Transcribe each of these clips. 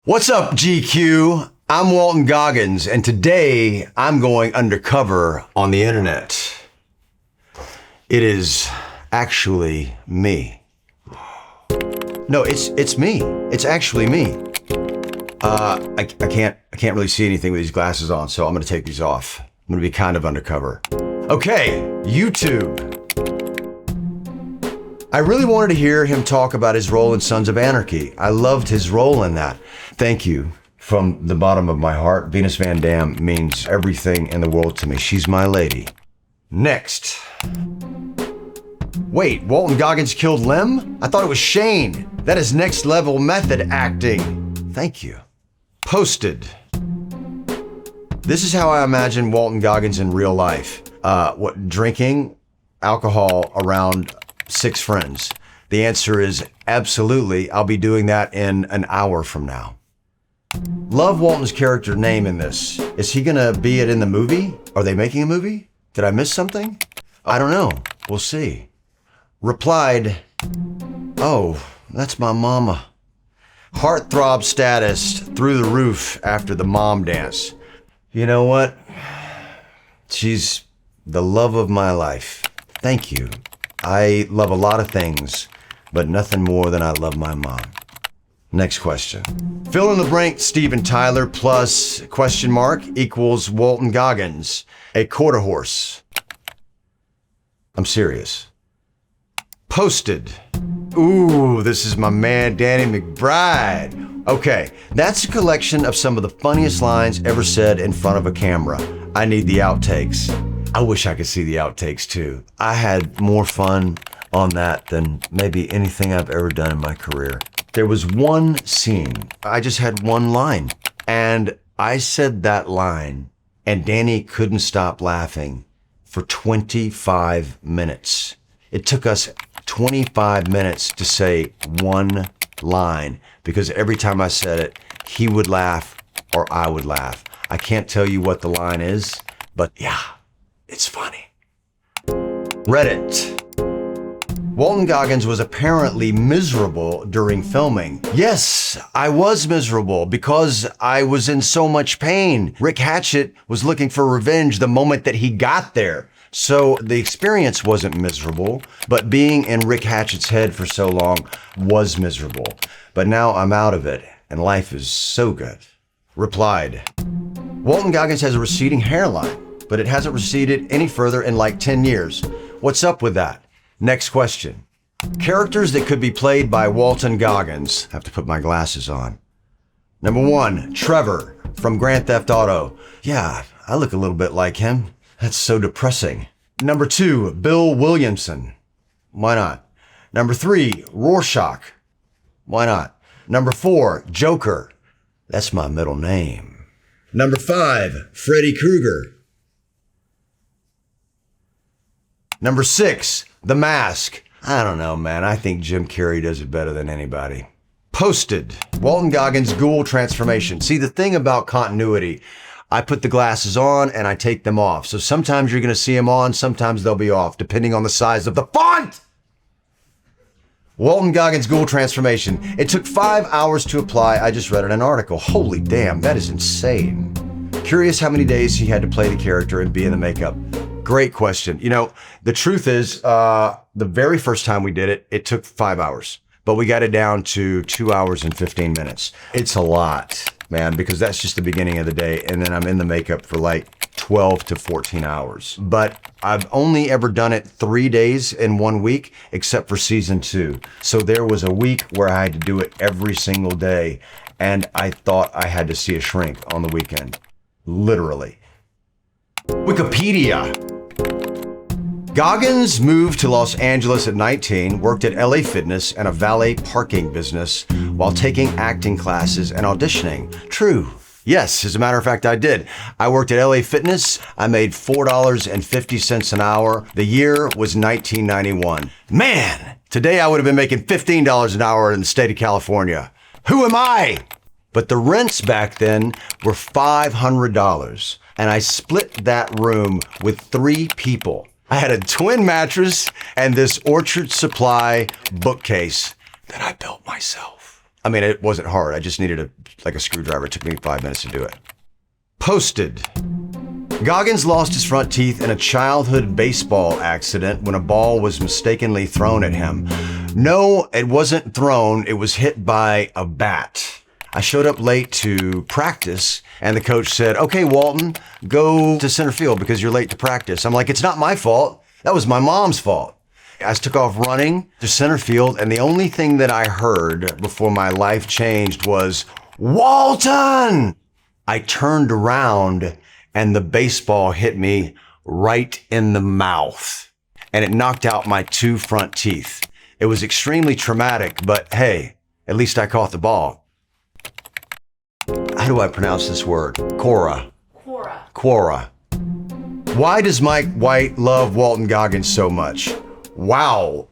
What's up, GQ? I'm Walton Goggins, and today I'm going undercover on the internet. It is actually me. No, it's me. It's actually me. I can't really see anything with these glasses on, so I'm gonna take these off. I'm gonna be kind of undercover. Okay, YouTube. I really wanted to hear him talk about his role in Sons of Anarchy. I loved his role in that. Thank you from the bottom of my heart. Venus Van Dam means everything in the world to me. She's my lady. Next. Wait, Walton Goggins killed Lem? I thought it was Shane. That is next level method acting. Thank you. Posted. This is how I imagine Walton Goggins in real life. Drinking alcohol around 6 friends. The answer is absolutely. I'll be doing that in an hour from now. Love Walton's character name in this. Is he gonna be it in the movie? Are they making a movie? Did I miss something? I don't know. We'll see. Replied, oh, that's my mama. Heartthrob status through the roof after the mom dance. You know what? She's the love of my life. Thank you. I love a lot of things, but nothing more than I love my mom. Next question. Fill in the blank Steven Tyler plus question mark equals Walton Goggins, a quarter horse. I'm serious. Posted. Ooh, this is my man Danny McBride. Okay, that's a collection of some of the funniest lines ever said in front of a camera. I need the outtakes. I wish I could see the outtakes too. I had more fun on that than maybe anything I've ever done in my career. There was one scene, I just had one line, and I said that line, and Danny couldn't stop laughing for 25 minutes. It took us 25 minutes to say one line, because every time I said it, he would laugh or I would laugh. I can't tell you what the line is, but yeah. It's funny. Reddit. Walton Goggins was apparently miserable during filming. Yes, I was miserable because I was in so much pain. Rick Hatchett was looking for revenge the moment that he got there. So the experience wasn't miserable, but being in Rick Hatchett's head for so long was miserable. But now I'm out of it and life is so good. Replied. Walton Goggins has a receding hairline, but it hasn't receded any further in like 10 years. What's up with that? Next question. Characters that could be played by Walton Goggins. I have to put my glasses on. Number 1, Trevor from Grand Theft Auto. Yeah, I look a little bit like him. That's so depressing. Number 2, Bill Williamson. Why not? Number 3, Rorschach. Why not? Number 4, Joker. That's my middle name. Number 5, Freddy Krueger. Number 6, The Mask. I don't know, man. I think Jim Carrey does it better than anybody. Posted. Walton Goggins' Ghoul transformation. See, the thing about continuity, I put the glasses on and I take them off. So sometimes you're going to see them on, sometimes they'll be off, depending on the size of the font. Walton Goggins' Ghoul transformation. It took 5 hours to apply. I just read in an article. Holy damn, that is insane. Curious how many days he had to play the character and be in the makeup. Great question. You know, the truth is, the very first time we did it, it took 5 hours, but we got it down to 2 hours and 15 minutes. It's a lot, man, because that's just the beginning of the day. And then I'm in the makeup for like 12 to 14 hours. But I've only ever done it 3 days in 1 week, except for season 2. So there was a week where I had to do it every single day. And I thought I had to see a shrink on the weekend. Literally. Wikipedia. Goggins moved to Los Angeles at 19, worked at LA Fitness and a valet parking business while taking acting classes and auditioning. True. Yes, as a matter of fact, I did. I worked at LA Fitness. I made $4.50 an hour. The year was 1991. Man, today I would have been making $15 an hour in the state of California. Who am I? But the rents back then were $500, and I split that room with 3 people. I had a twin mattress and this Orchard Supply bookcase that I built myself. I mean, it wasn't hard. I just needed a screwdriver. It took me 5 minutes to do it. Posted. Goggins lost his front teeth in a childhood baseball accident when a ball was mistakenly thrown at him. No, it wasn't thrown. It was hit by a bat. I showed up late to practice and the coach said, "Okay, Walton, go to center field because you're late to practice." I'm like, "It's not my fault. That was my mom's fault." I took off running to center field, and the only thing that I heard before my life changed was, "Walton!" I turned around and the baseball hit me right in the mouth, and it knocked out my 2 front teeth. It was extremely traumatic, but hey, at least I caught the ball. How do I pronounce this word? Quora. Quora. Why does Mike White love Walton Goggins so much? Wow.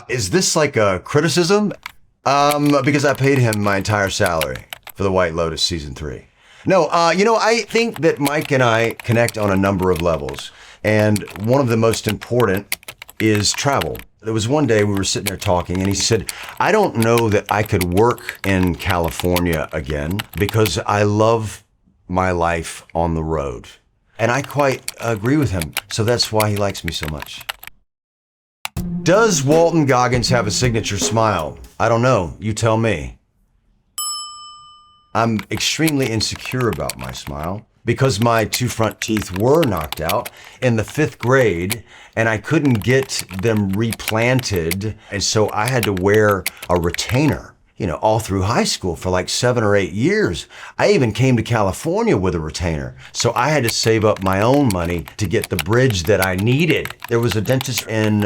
Is this like a criticism? Because I paid him my entire salary for the White Lotus season 3. No, I think that Mike and I connect on a number of levels. And one of the most important is travel. There was one day we were sitting there talking and he said, "I don't know that I could work in California again because I love my life on the road." And I quite agree with him. So that's why he likes me so much. Does Walton Goggins have a signature smile? I don't know. You tell me. I'm extremely insecure about my smile because my 2 front teeth were knocked out in the 5th grade and I couldn't get them replanted. And so I had to wear a retainer, all through high school for like 7 or 8 years. I even came to California with a retainer. So I had to save up my own money to get the bridge that I needed. There was a dentist in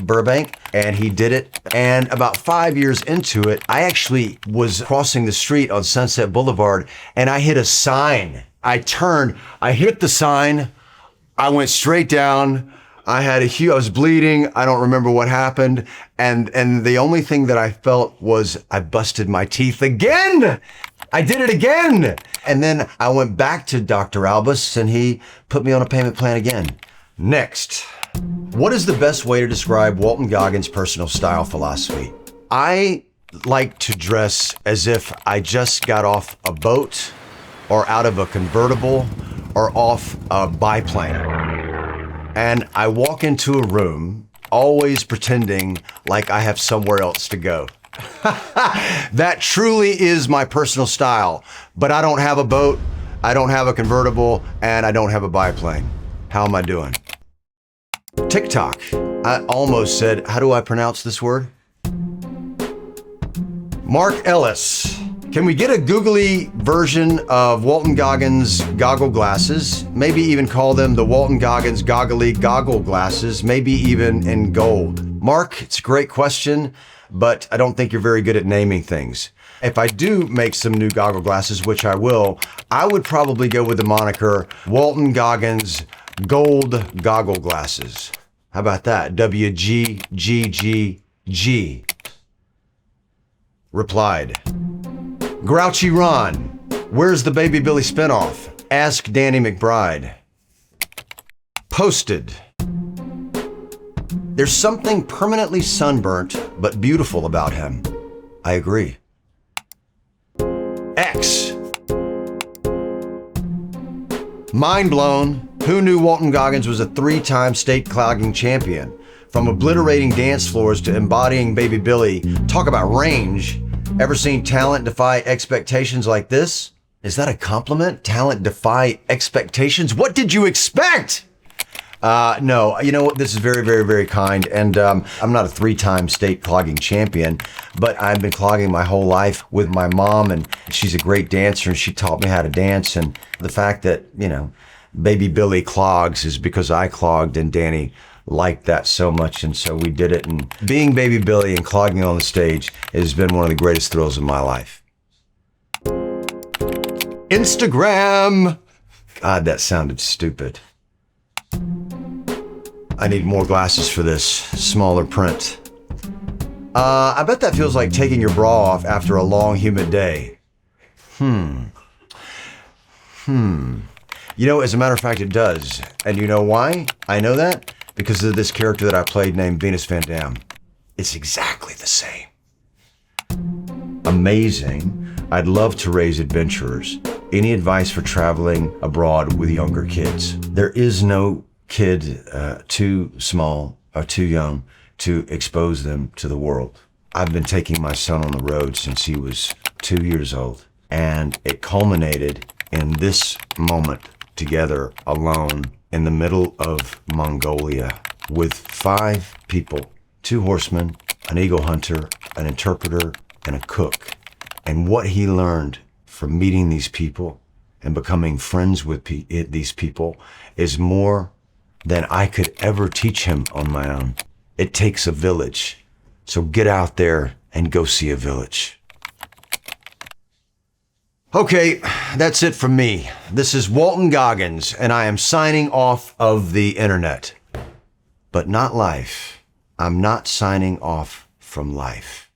Burbank and he did it. And about 5 years into it, I actually was crossing the street on Sunset Boulevard and I hit a sign. I turned, I hit the sign, I went straight down. I was bleeding. I don't remember what happened. And the only thing that I felt was I busted my teeth again. I did it again. And then I went back to Dr. Albus and he put me on a payment plan again. Next, what is the best way to describe Walton Goggins' personal style philosophy? I like to dress as if I just got off a boat or out of a convertible or off a biplane. And I walk into a room, always pretending like I have somewhere else to go. That truly is my personal style. But I don't have a boat, I don't have a convertible, and I don't have a biplane. How am I doing? TikTok. I almost said, how do I pronounce this word? Mark Ellis. Can we get a googly version of Walton Goggins goggle glasses? Maybe even call them the Walton Goggins goggly goggle glasses, maybe even in gold. Mark, it's a great question, but I don't think you're very good at naming things. If I do make some new goggle glasses, which I will, I would probably go with the moniker Walton Goggins gold goggle glasses. How about that? WGGGG. Replied. Grouchy Ron, where's the Baby Billy spinoff? Ask Danny McBride. Posted. There's something permanently sunburnt but beautiful about him. I agree. X. Mind blown. Who knew Walton Goggins was a 3-time state clogging champion? From obliterating dance floors to embodying Baby Billy. Talk about range. Ever seen talent defy expectations like this? Is that a compliment? Talent defy expectations? What did you expect? No, you know what? This is very, very, very kind. And I'm not a 3-time state clogging champion, but I've been clogging my whole life with my mom, and she's a great dancer, and she taught me how to dance. And the fact that, Baby Billy clogs is because I clogged and Danny liked that so much, and so we did it. And being Baby Billy and clogging on the stage has been one of the greatest thrills of my life. Instagram. God, that sounded stupid. I need more glasses for this, smaller print. I bet that feels like taking your bra off after a long, humid day. As a matter of fact, it does. And you know why I know that? Because of this character that I played named Venus Van Dam. It's exactly the same. A amazing. I'd love to raise adventurers. Any advice for traveling abroad with younger kids? There is no kid too small or too young to expose them to the world. I've been taking my son on the road since he was 2 years old, and it culminated in this moment together alone in the middle of Mongolia with 5 people, 2 horsemen, an eagle hunter, an interpreter, and a cook. And what he learned from meeting these people and becoming friends with these people is more than I could ever teach him on my own. It takes a village. So get out there and go see a village. Okay, that's it from me. This is Walton Goggins, and I am signing off of the internet. But not life. I'm not signing off from life.